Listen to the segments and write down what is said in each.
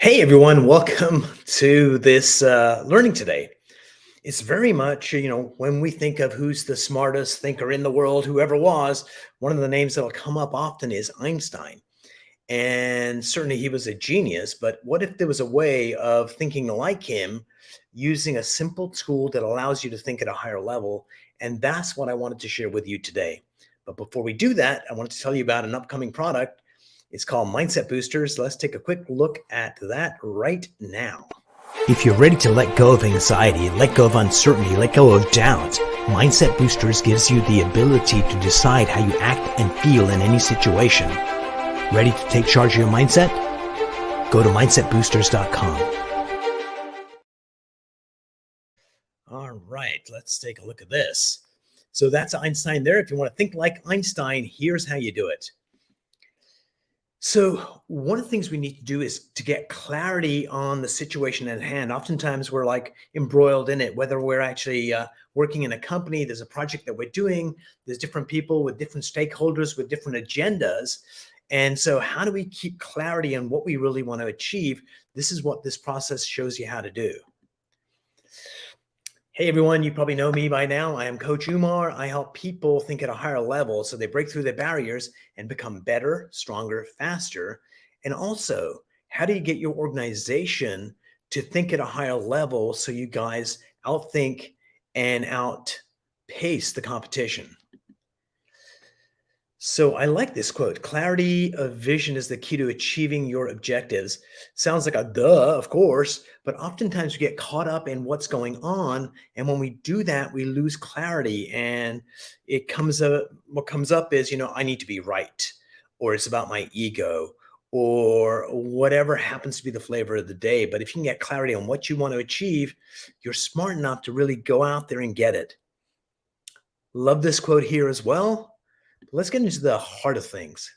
Hey everyone, welcome to this learning today. It's very much, when we think of who's the smartest thinker in the world, whoever was, one of the names that'll come up often is Einstein. And certainly he was a genius, but what if there was a way of thinking like him using a simple tool that allows you to think at a higher level? And that's what I wanted to share with you today. But before we do that, I wanted to tell you about an upcoming product. It's called Mindset Boosters. Let's take a quick look at that right now. If you're ready to let go of anxiety, let go of uncertainty, let go of doubt, Mindset Boosters gives you the ability to decide how you act and feel in any situation. Ready to take charge of your mindset? Go to mindsetboosters.com. All right, let's take a look at this. So that's Einstein there. If you want to think like Einstein, here's how you do it. So one of the things we need to do is to get clarity on the situation at hand. Oftentimes we're like embroiled in it, whether we're actually working in a company, there's a project that we're doing, there's different people with different stakeholders with different agendas. And so how do we keep clarity on what we really want to achieve? This is what this process shows you how to do. Hey everyone, you probably know me by now. I am Coach Umar. I help people think at a higher level so they break through their barriers and become better, stronger, faster. And also, how do you get your organization to think at a higher level so you guys outthink and outpace the competition? So I like this quote. Clarity of vision is the key to achieving your objectives. Sounds like a duh, of course, but oftentimes we get caught up in what's going on. And when we do that, we lose clarity. And what comes up is, I need to be right, or it's about my ego, or whatever happens to be the flavor of the day. But if you can get clarity on what you want to achieve, you're smart enough to really go out there and get it. Love this quote here as well. Let's get into the heart of things.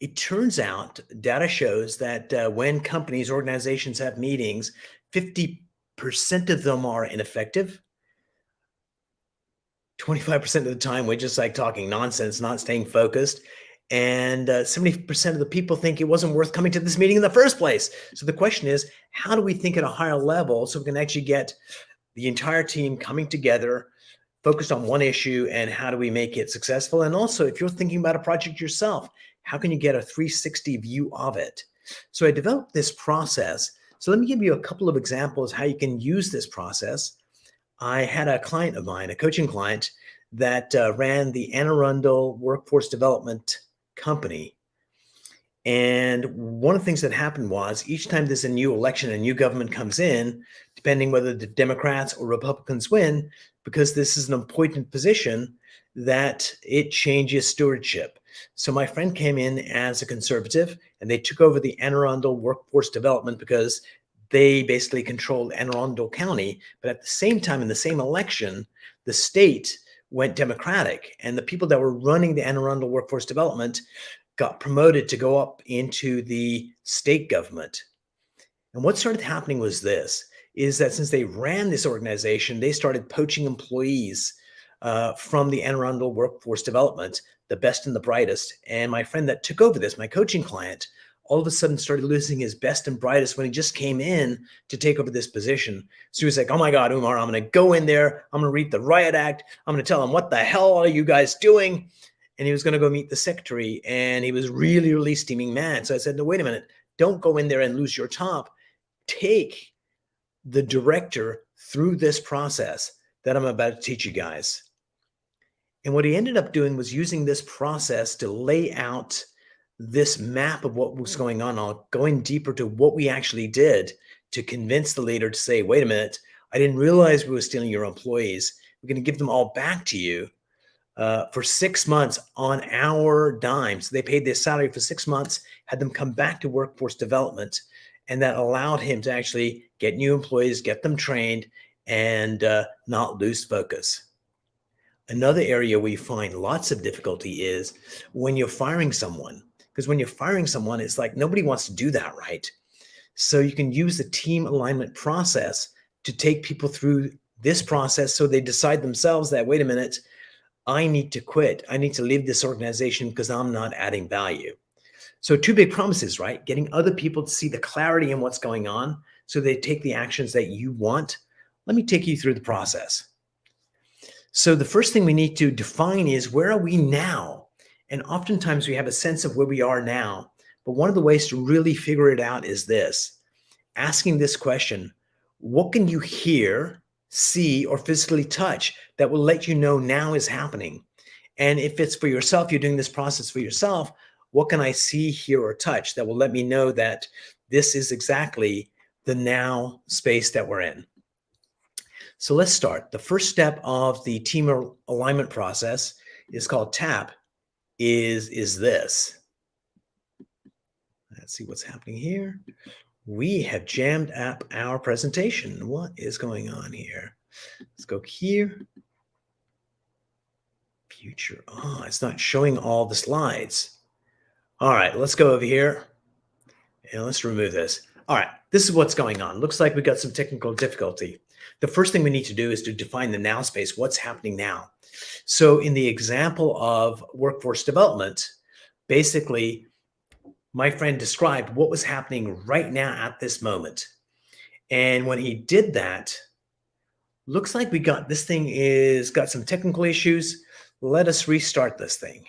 It turns out data shows that when companies, organizations have meetings, 50% of them are ineffective. 25% of the time, we're just like talking nonsense, not staying focused. And 70% of the people think it wasn't worth coming to this meeting in the first place. So the question is, how do we think at a higher level so we can actually get the entire team coming together, focused on one issue, and how do we make it successful? And also, if you're thinking about a project yourself, how can you get a 360 view of it? So I developed this process. So let me give you a couple of examples how you can use this process. I had a client of mine, a coaching client, that ran the Anne Arundel Workforce Development Company. And one of the things that happened was each time there's a new election, a new government comes in, depending whether the Democrats or Republicans win, because this is an appointed position, that it changes stewardship. So my friend came in as a conservative and they took over the Anne Arundel Workforce Development because they basically controlled Anne Arundel County. But at the same time, in the same election, the state went Democratic, and the people that were running the Anne Arundel Workforce Development got promoted to go up into the state government. And what started happening was this, is that since they ran this organization, they started poaching employees from the Anne Arundel Workforce Development, the best and the brightest. And my friend that took over this, my coaching client, all of a sudden started losing his best and brightest when he just came in to take over this position. So he was like, oh my God, Umar, I'm going to go in there. I'm going to read the riot act. I'm going to tell them, what the hell are you guys doing? And he was going to go meet the secretary, and he was really, really steaming mad. So I said, no, wait a minute. Don't go in there and lose your top. Take the director through this process that I'm about to teach you guys. And what he ended up doing was using this process to lay out this map of what was going on, going deeper to what we actually did to convince the leader to say, wait a minute, I didn't realize we were stealing your employees. We're going to give them all back to you for 6 months on our dime. So they paid their salary for 6 months, had them come back to workforce development, and that allowed him to actually get new employees, get them trained, and not lose focus. Another area we find lots of difficulty is when you're firing someone, because when you're firing someone, it's like nobody wants to do that, right? So you can use the team alignment process to take people through this process so they decide themselves that, wait a minute, I need to quit. I need to leave this organization because I'm not adding value. So two big promises, right? Getting other people to see the clarity in what's going on so they take the actions that you want. Let me take you through the process. So the first thing we need to define is, where are we now? And oftentimes we have a sense of where we are now. But one of the ways to really figure it out is this: asking this question: what can you hear, see, or physically touch that will let you know now is happening? And if it's for yourself, you're doing this process for yourself, what can I see, hear, or touch that will let me know that this is exactly the now space that we're in? So let's start. The first step of the team alignment process is called TAP, is this. Let's see what's happening here. We have jammed up our presentation. What is going on here? Let's go here. Future. Oh, it's not showing all the slides. All right, let's go over here and let's remove this. All right, this is what's going on. Looks like we got some technical difficulty. The first thing we need to do is to define the now space. What's happening now? So in the example of workforce development, basically, my friend described what was happening right now at this moment. And when he did that, looks like we got this thing is got some technical issues. Let us restart this thing.